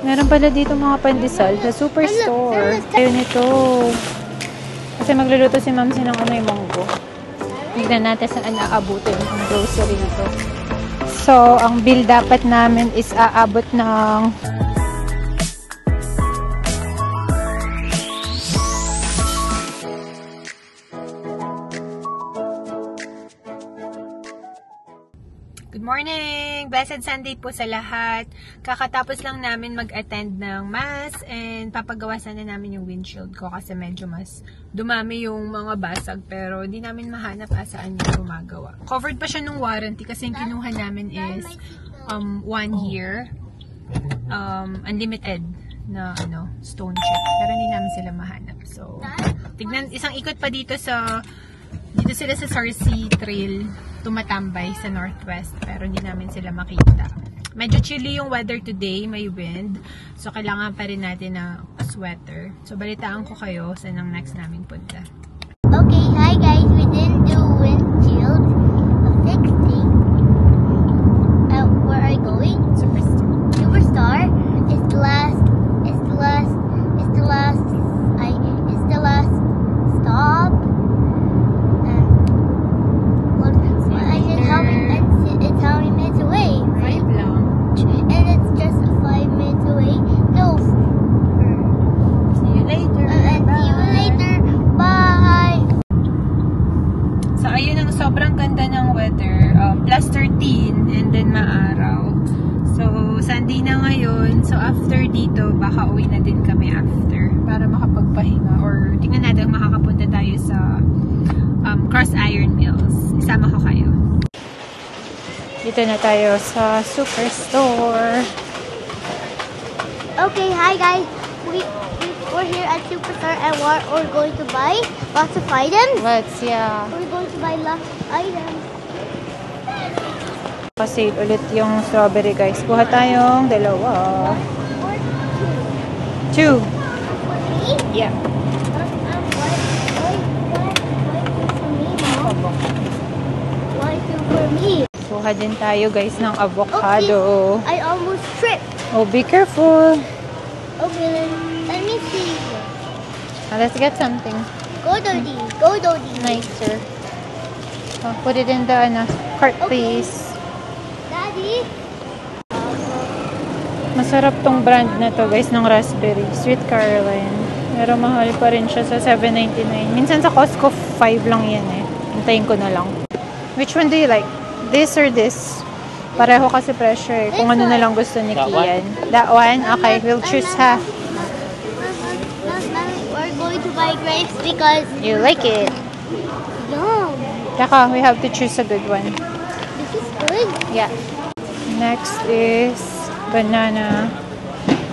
Meron pala dito mga pandesal sa Superstore. Ayun ito. Kasi magluluto si Ma'am ng ano yung manggo. Tignan natin saan aabutin ang grocery na to. So, ang bill dapat namin is aabot ng Good morning! Blessed Sunday po sa lahat. Kakatapos lang namin mag-attend ng Mass and papagawa sana namin yung windshield ko kasi medyo mas dumami yung mga basag pero hindi namin mahanap saan yung gumagawa. Covered pa siya ng warranty kasi yung kinuha namin is 1 year unlimited na stone chip. Pero hindi namin sila mahanap. So, tignan, isang ikot pa dito sila sa Sarsi Trail tumatambay sa northwest pero hindi namin sila makita. Medyo chilly yung weather today, may wind. So kailangan pa rin natin ng sweater. So balitaan ko kayo sa nang next naming punta. Okay, hi guys, we didn't do windshield fixing. Where are you going? Superstar is the last stop. It's how many minutes away, right? 5 lang. And it's just 5 minutes away. No. See you later. And see you later. Bye. So ayun ang sobrang ganda ng weather. Plus 13 and then maaraw. So Sunday na ngayon. So after dito, baka uwi na din kami after para makapagpahinga or tingnan natin makakapunta tayo sa Cross Iron Mills. Isama ko kayo. Dito na tayo sa Superstore. Okay, hi guys. We're here at Superstore and we're going to buy lots of items. Yeah. We're going to buy lots of items. Kasi ulit yung strawberry guys. Kuha tayong dalawa. 2. Yeah. Why 2 for me? Kuha din tayo guys ng avocado. Okay, I almost tripped. Oh, be careful. Okay, let me see. Let's get something Go Dodie. nicer. Oh, put it in the cart, please. Daddy. Masarap tong brand na to guys ng raspberry. Sweet Caroline. Pero mahal pa rin siya sa $7.99. Minsan sa Costco, 5 lang yan eh. Hintayin ko na lang. Which one do you like? This or this? Pareho kasi presyo eh. Kung ano na lang gusto ni Kian. That one? Okay, we'll choose ha. We're going to buy grapes because You like it? no, Taka, we have to choose a good one. this is good. Yeah. Next is banana.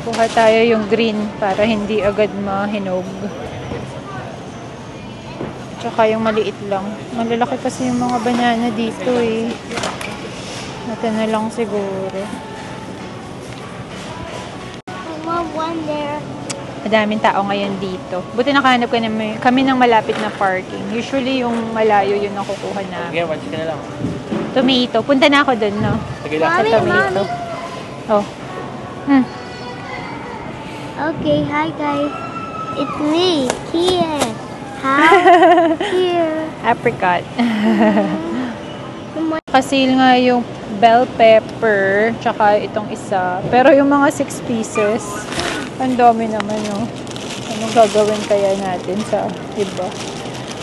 Kuha tayo yung green para hindi agad mahinog. Tsaka yung maliit lang. Malalaki kasi yung mga banana dito eh. Natin na lang siguro. I want one there. Madaming tao ngayon dito. Buti nakahanap kami ng malapit na parking. Usually yung malayo yun nakukuha na. Sige, watch ka na lang. Tomato. Punta na ako dun, no? Sige lang. Sa tomato. Oh. Okay, hi guys. It's me, Kian. Hi. Here. Apricot. Kasi nga yung bell pepper, tsaka itong isa. Pero yung mga 6 pieces, ang dami naman, no? Anong gagawin kaya natin sa iba?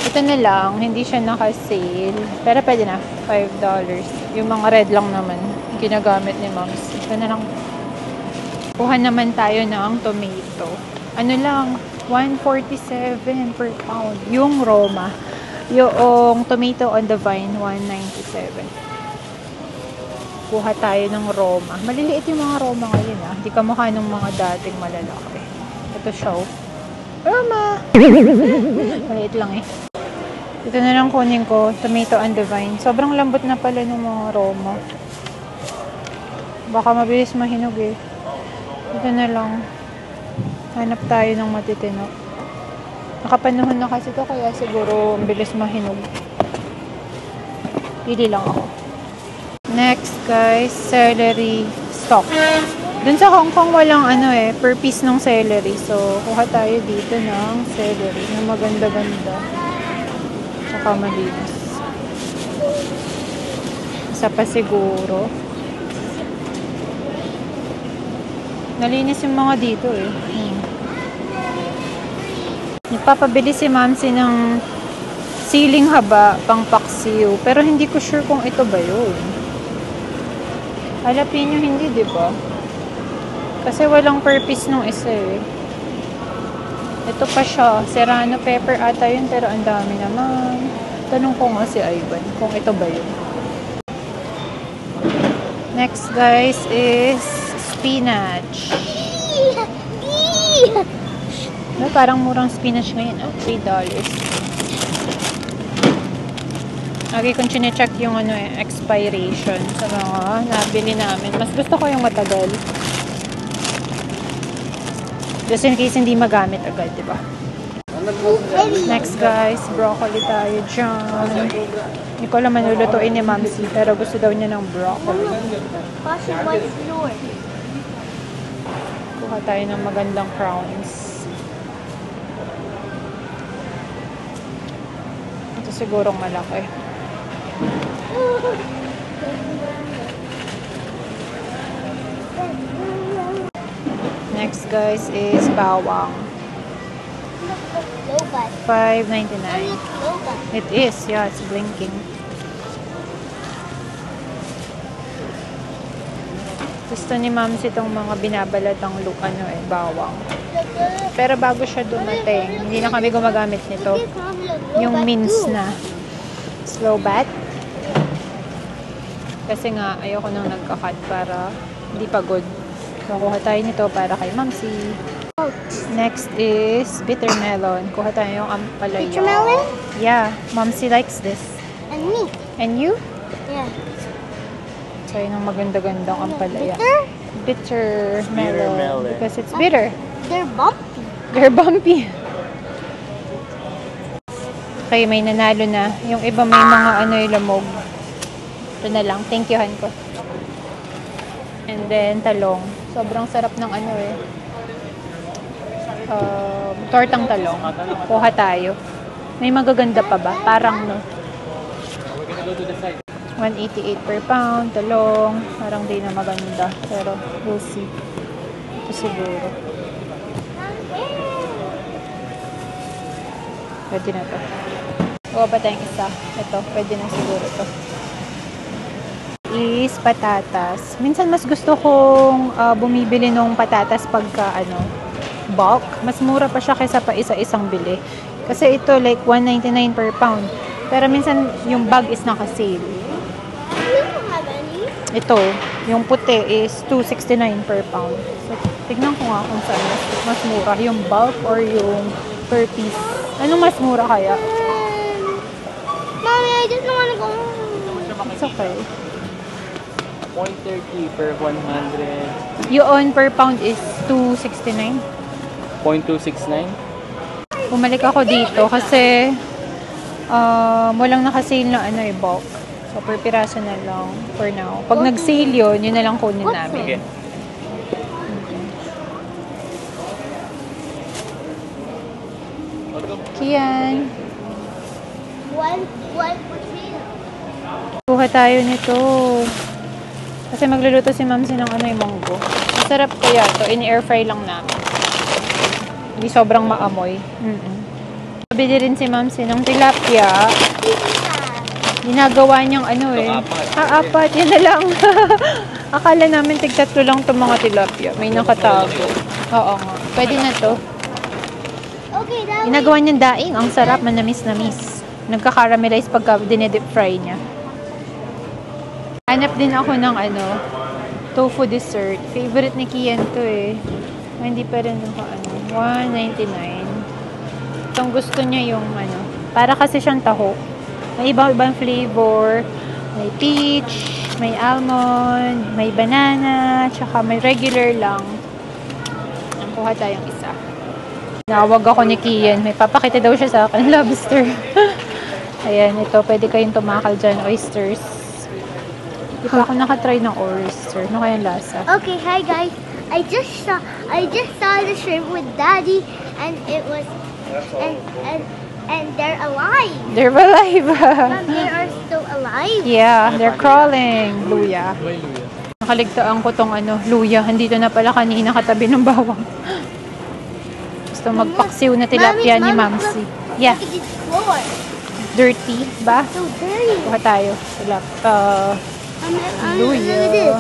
Ito na lang, hindi siya naka-sale. Pero pwede na, $5. Yung mga red lang naman, ginagamit ni Moms. Ito na lang. Kuha naman tayo ng tomato. Ano lang, $1.47 per pound. Yung Roma. Yung tomato on the vine, $1.97. Kuha tayo ng Roma. Maliliit yung mga Roma ngayon ah. Hindi kamukha ng mga dating malalaki. Ito siya oh. Roma! Maliit lang eh. Ito na lang kunin ko. Tomato on the vine. Sobrang lambot na pala ng mga Roma. Baka mabilis mahinog eh. Ito na lang. Hanap tayo ng matitino. Nakapanahon na kasi ito kaya siguro bilis mahinog. Pili lang ako. Next guys, celery stalk. Dun sa Hong Kong walang per piece ng celery. So, kuha tayo dito ng celery na maganda-ganda. Tsaka malinis. Isa pa siguro. Nalinis yung mga dito eh. Nagpapabili si Mamsi ng siling haba pang paksiw. Pero hindi ko sure kung ito ba yun. Jalapeno hindi, di ba? Kasi walang purpose nung isa eh. Ito pa siya. Serrano pepper ata yun, pero ang dami naman. Tanong ko nga si Ivan kung ito ba yun. Next guys is spinach. No, parang murang spinach ngayon. $3. Lagi kong chine-check yung expiration sa mga nabili namin. Mas gusto ko yung matagal. Just in case hindi magamit agad, di ba? Next guys, broccoli tayo dyan. Hindi ko alam manulutuin ni Mamsi, pero gusto daw niya ng broccoli. Kuha tayo ng magandang crowns. Ito sigurong malaki. Next guys is bawang. $5.99. It is, yeah, it's blinking. Gusto ni Mams itong mga binabalatang bawang. Pero bago siya dumating, hindi na kami gumagamit nito. Yung mince na slow bat. Kasi nga, ayoko nang nagka-cut para hindi pagod. So, kuha tayo nito para kay Mamsi. Next is bitter melon. Kuha tayo yung ampalaya. Bitter melon? Yeah. Mamsi likes this. And me. And you? Yeah. So, yun ang maganda-gandang ampalaya. Bitter? Bitter melon. Because it's bitter. They're bumpy. They're bumpy. Okay, may nanalo na. Yung iba may mga lamog. Ito na lang. Thank you, Han ko. And then, talong. Sobrang sarap ng tortang talong. Kuha tayo. May magaganda pa ba? Parang no. 188 per pound. Talong. Parang di na maganda. Pero, we'll see. Ito siguro. Pwede na to. Kuha pa tayong isa. Ito. Pwede na siguro to. Is patatas. Minsan mas gusto kong bumibili ng patatas pagka bulk. Mas mura pa siya kaysa pa isa-isang bili. Kasi ito like $1.99 per pound. Pero minsan yung bag is naka-sale. Ito, yung puti is $2.69 per pound. So, tignan ko nga kung saan mas mura. Yung bulk or yung per piece. Anong mas mura kaya? Mommy, I just don't wanna go. It's okay. 0.30 per 100. Yun per pound is $2.69. 0.269. Bumalik ako dito kasi walang naka-sale na bulk. So, per piraso na lang for now. Pag nag-sale yun na lang kunin namin. Okay. Kian. One. Kuha tayo nito. Kasi magluluto si Mamsi ng yung munggo. Masarap kaya to. In-air fry lang namin. Hindi sobrang maamoy. Bili rin si Mamsi ng tilapia. Ginagawa niyang apat. Yan na lang. Akala namin tig-3 lang itong mga tilapia. May nakatago. Oo nga. Pwede na to. Okay, that Ginagawa niyang daing. Ang sarap. Manamis-namis. Nagka-caramelize pagka dinedip fry niya. Hanap din ako ng tofu dessert. Favorite ni Kian to eh. Hindi pa rin ako $1.99. Itong gusto niya yung para kasi siyang taho. May ibang flavor. May peach, may almond, may banana, tsaka may regular lang. Kuha tayong isa. Nawag ako ni Kian. May papakita daw siya sa akin. Lobster. Ayan, ito. Pwede kayong tumakal dyan. Oysters. Di pa ako nakatry ng oyster. Ano kayang lasa? Okay, hi guys. I just saw the shrimp with Daddy, and it was and they're alive. They're alive. Mom, they are still alive. Yeah, they're crawling. Luya. Nakaligtaan ko tong luya. Andito na pala kanina katabi ng bawang. Gusto magpaksiw na tilapia ni Mamsi. Yeah. Look at this floor. Dirty ba? So dirty. Kuha tayo. Luya.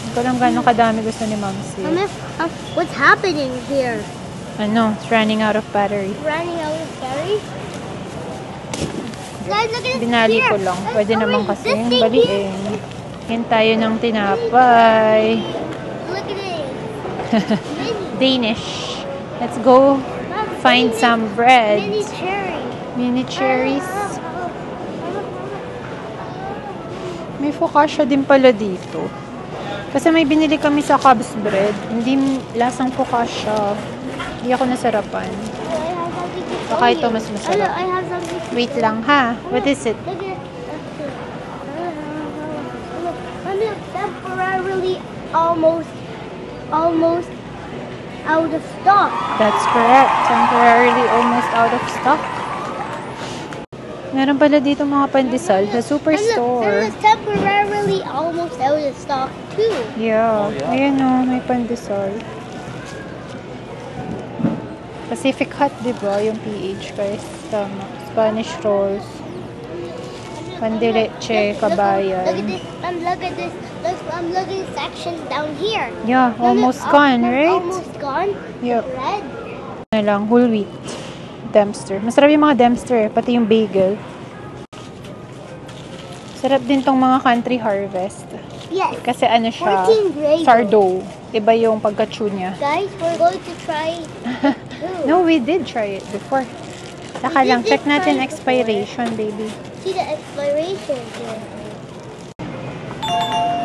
Hindi ko alam gano'ng kadami gusto ni Mamsi. What's happening here? It's running out of battery. Running out of battery? Guys, look at this Binali here. ko lang. Pwede Let's naman hurry. kasi This thing baliin. Hint tayo ng tinapay. Look at it. Danish. Let's go find some bread. Mini cherry. Mini cherries. May focaccia din pala dito. Kasi may binili kami sa Cubs bread. Hindi lasang focaccia. Hindi ako nasarapan. Baka ito mas masarap. I have something to Wait show lang ha. What is it? Look at temporarily almost out of stock. That's correct. Temporarily almost out of stock. Meron pala dito mga pandesal sa superstore. And look, temporarily almost out of stock too. Yeah. Ayan o, may pandesal. Pacific Hut, di ba? Yung PH, guys. Tama. Spanish rolls. Pandileche, Look at kabayan. this. Look at this. Look at this section down here. Yeah, almost gone, right? Almost gone. Yep. Red. Ano lang, whole wheat. Dempster. Masarap yung mga Dempster, pati yung bagel. Sarap din tong mga Country Harvest. Yes. Kasi ano siya, 14 grade. sardo. Iba yung pagka-chew niya. Guys, we're going to try it too. No, we did try it before. Saka lang, check natin try it expiration, baby. See the expiration here.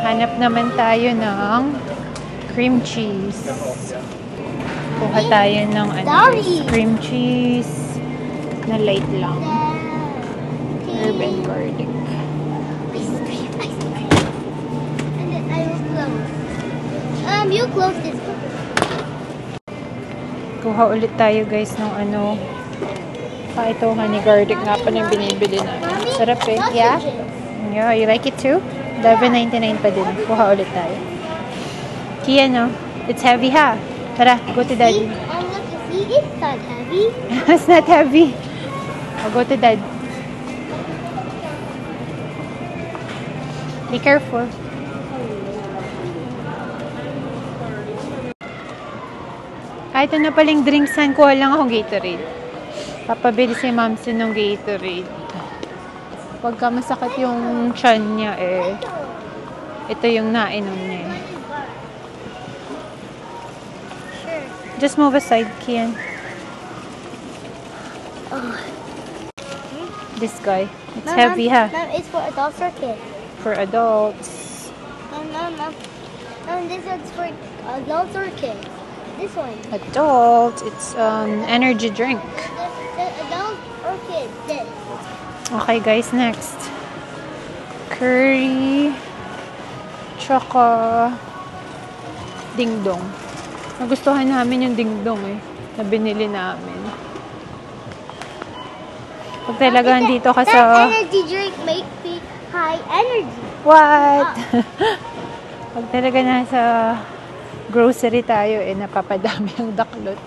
Hanap naman tayo ng cream cheese. Kuha tayo ng Sorry. cream cheese na light lang. Herb and garlic. And then I will close. You close this one. Kuha ulit tayo guys ng ito, honey garlic nga pa yung binibili namin. Sarap eh. Yeah? Yeah, you like it too? $11.99 pa din. Kuha ulit tayo. Kia, no? It's heavy, ha? Tara, go to daddy. Look, see, it's not heavy. It's not heavy. I'll go to dad. Be careful. Ito na paling drinksan. Kuha lang akong Gatorade. Papabili si Mamsi ng Gatorade. Pagka masakit yung tiyan niya ito yung nainom niya eh. Just move aside, Kian. This guy. It's heavy, ha? Mom, it's for adults or kids? For adults. Mom, this one's for adults or kids? This one. Adults. It's energy drink. The adults or kids? This. Okay, guys. Next. Curry. Tsaka dingdong. Nagustuhan namin yung dingdong na binili namin. Pag talagang dito ka That sa... energy drink makes me high energy. What? Pag talaga nasa grocery tayo, napapadami ang daklot.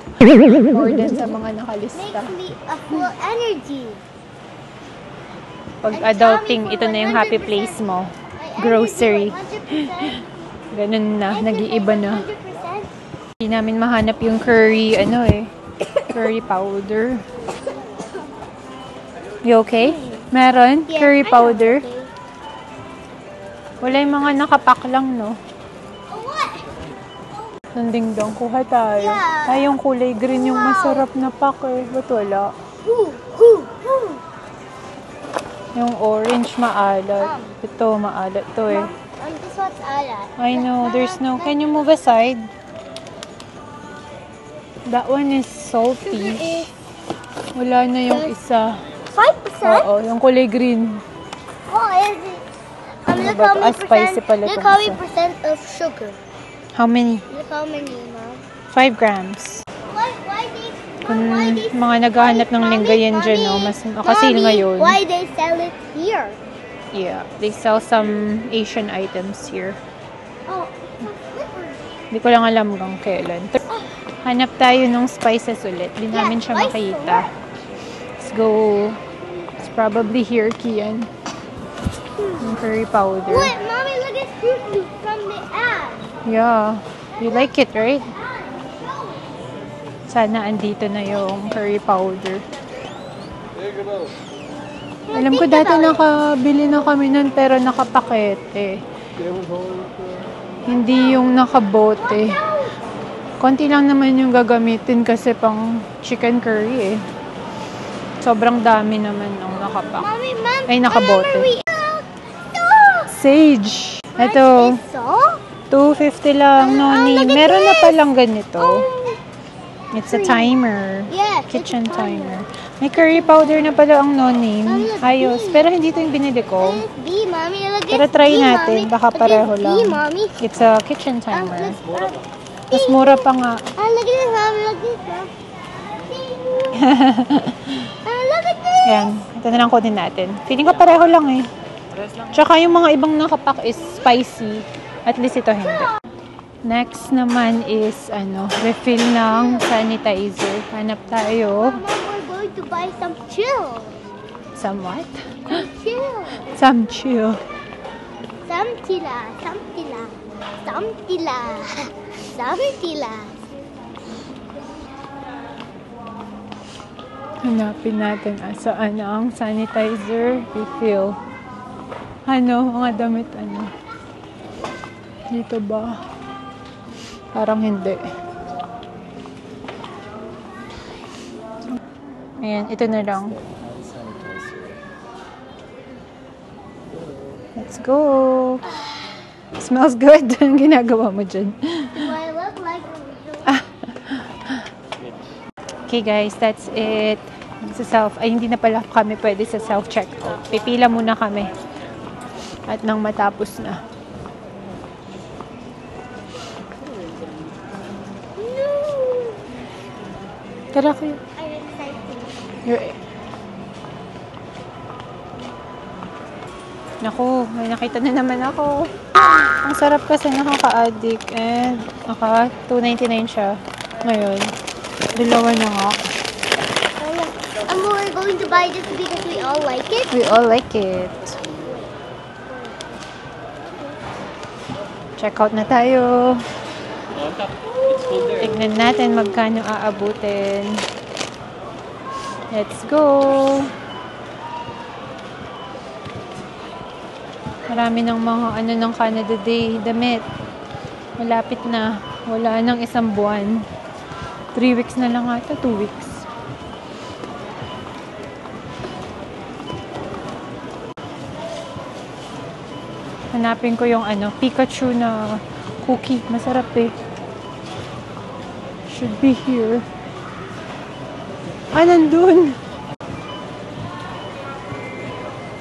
More than sa mga nakalista. Makes me a full energy. Pag adulting, ito na yung happy place mo. Grocery. 100%. Ganun na, nag-iiba na. 100%. Hindi namin mahanap yung curry, curry powder. You okay? Meron? Yes, Curry I'm powder? okay. Wala yung mga nakapak lang, no? What? Ng dingdong, kuha tayo. Yeah. Ay, yung kulay green yung Wow. masarap na pack Ba't wala? Who? Yung orange maalat. Ito, maalat to This one's alat. I know, there's no... Can you move aside? That one is salty. Wala na yung isa. 5%? Oo, yung kulay green. What is it? Ano Look ba how to? many Spicy pala percent. Look tong how many isa. percent of sugar. How many? Look how many, Mom. 5 grams. Why they? Kung Why they? mga naghahanap ng linggayen dyan, no? Mas makasil ngayon. Why they sell it here? Yeah, they sell some Asian items here. Oh, slippers. Hindi ko lang alam kung kailan. Hanap tayo ng spices ulit. Hindi namin siya makita. Let's go. It's probably here, Kian. Yung curry powder. What, Mommy? Look at Fruit Loop from the ad. Yeah. You like it, right? Sana andito na yung curry powder. Alam ko dati nakabili na kami nun pero nakapakete. Hindi yung nakabote. Konti lang naman yung gagamitin kasi pang chicken curry eh. Sobrang dami naman nung nakapak. Mommy, Mom. Ay, nakabote. Sage. What Ito, is so? 250 lang, Noni. look at Meron na this. palang ganito. It's a Green. timer. Yes, Kitchen it's a timer. timer. May curry powder na pala ang Noni. Mami, look, Ayos. green. Pero hindi ito yung binili ko. Look at B, Mommy. Look at Pero try B, natin. Mommy. Baka Look at pareho B, lang. Mommy. It's a kitchen timer. Let's, Mas mura pa nga. look at this, Mommy. Look at this, Mom. Look at this. Ayan. Ito na lang kunin natin. Feeling ko pareho lang eh. Tsaka yung mga ibang nakapak is spicy. At least ito hindi. Next naman is refill ng sanitizer. Hanap tayo. Mom, we're going to buy some chill. Some what? Chill. Some chill. Some tila. Some tila. Some tila. Some tila. Hanapin natin saan ang sanitizer refill. Mga damit Dito ba? Parang hindi. Ayan, ito na lang. Let's go! Smells good. Ang ginagawa mo dyan. Do I look like a Okay guys, that's it. Hindi na pala kami pwede sa self-checkout. Pipila muna kami. At nang matapos na. No. Tara kayo. I'm excited. Naku, may nakita na naman ako. Ang sarap kasi nakaka-addict. And, 2.99 siya. Ngayon, dalawa na nga. And we're going to buy this because we all like it. We all like it. Check out na tayo. On top. It's full there. Tignan natin magkano aabutin. Let's go! Marami ng mga ng Canada Day damit. Malapit na. Wala nang isang buwan. 3 weeks na lang ata. 2 weeks. Hanapin ko yung Pikachu na cookie. Masarap eh. Should be here. Nandun.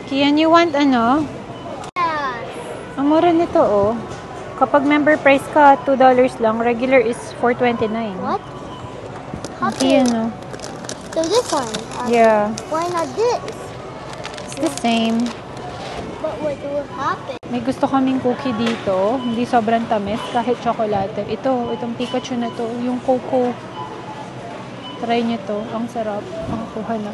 Kian, you want Yes. Ang mura nito oh. Kapag member price ka, $2 lang. Regular is $4.29. What? Kian, oh. So this one. Yeah. Why not this? It's the same. But what will happen? May gusto kaming cookie dito. Hindi sobrang tamis. Kahit chocolate. Itong Pikachu na to. Yung cocoa. Try nyo to. Ang sarap. Ang kuha na.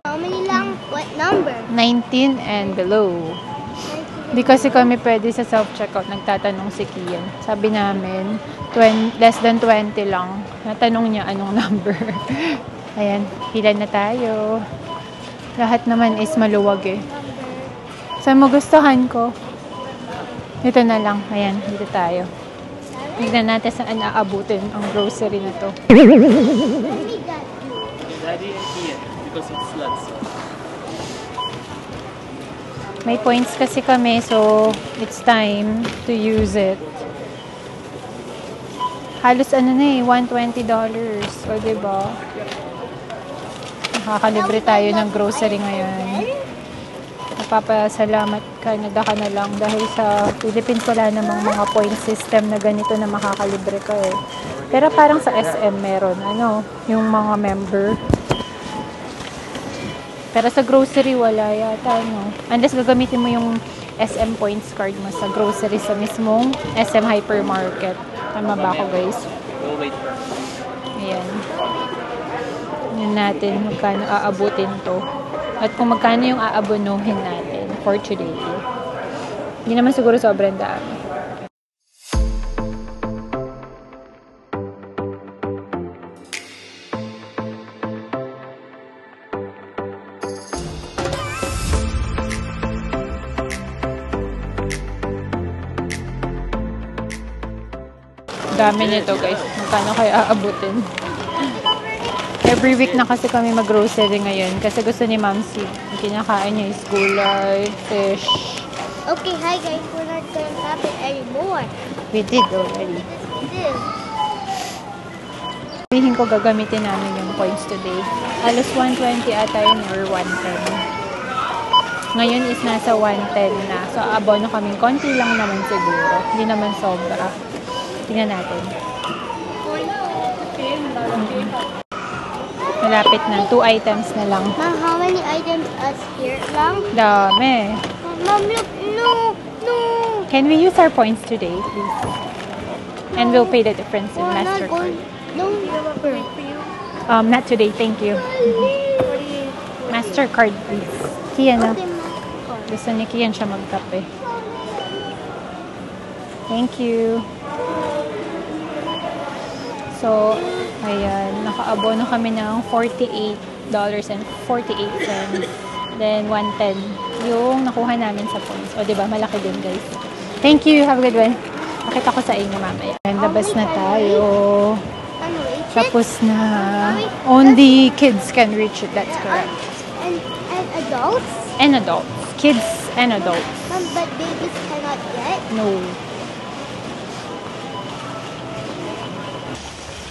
How many lang? What number? 19 and below. Hindi kasi kami pwede sa self-checkout. Nagtatanong si Kian. Sabi namin, less than 20 lang. Natanong niya anong number. Ayan, pila na tayo. Lahat naman is maluwag eh. Saan mo gustuhan ko? Dito na lang. Ayan, dito tayo. Tignan natin saan aabutin ang grocery na to. Only that. Daddy and Kian. Because it's slots. May points kasi kami, so it's time to use it. Halos $120. O, diba? Nakakalibre tayo ng grocery ngayon. At Papasalamat Canada ka na lang dahil sa Philippines wala namang mga point system na ganito na makakalibre ka eh. Pero parang sa SM meron, yung mga member. Pero sa grocery wala yata, Unless gagamitin mo yung SM points card mo sa grocery sa mismong SM hypermarket. Tama ba ako, guys? We'll wait for it. Ayan. Yan natin magkano aabutin to. At kung magkano yung aabonuhin natin for today. Hindi naman siguro sobrang dami. Dami nito guys. Magkano kaya aabutin? Every week na kasi kami mag-grocery ngayon kasi gusto ni Ma'am si kinakain niya is gulay, fish. Okay, hi guys. We're not gonna tap it anymore. We did already. We did. Sabihin ko gagamitin namin yung points today. Alas 120 ata yun or 110. Ngayon is nasa 110 na. So, abono kaming konti lang naman siguro. Hindi naman sobra. Tingnan natin. Malapit na. 2 items na lang. Mom, how many items us here lang? Dami. Mom, look. No. Can we use our points today, please? And we'll pay the difference in We're not MasterCard. going. No. Not today. Thank you. MasterCard, please. Kian na. Okay, MasterCard. Gusto ni Kian siya magkape. Thank you. So, ayan, nakaabono kami ng $48.48. Then, 110 yung nakuha namin sa points. O, diba? Malaki din, guys. Thank you. Have a good one. Nakita ko sa inyo mamaya. Ayan, labas na tayo. Tapos na. Only kids can reach it. That's correct. And adults? And adults. Kids and adults. But babies cannot get? No.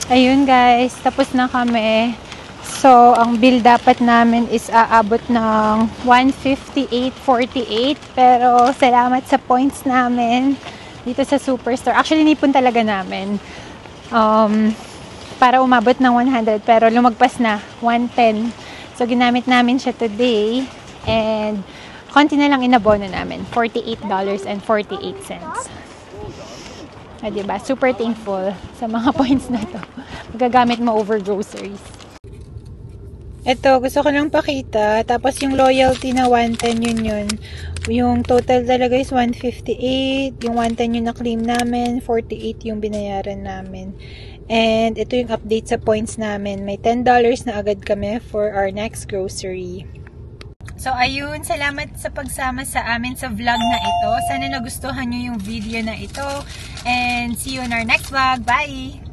Ayun guys, tapos na kami. So, ang bill dapat namin is aabot ng $158.48. Pero, salamat sa points namin dito sa Superstore. Actually, nipon talaga namin. Para umabot ng 100. Pero, lumagpas na. 110. So, ginamit namin siya today. And, konti na lang inabono namin. $48.48. Diba? Super thankful sa mga points na to. Magagamit mo over groceries. Ito, gusto ko lang pakita. Tapos yung loyalty na 110 yun. Yung total talaga is 158. Yung 110 yung na-claim namin. 48 yung binayaran namin. And ito yung update sa points namin. May $10 na agad kami for our next grocery. So, ayun. Salamat sa pagsama sa amin sa vlog na ito. Sana nagustuhan nyo yung video na ito. And see you in our next vlog. Bye!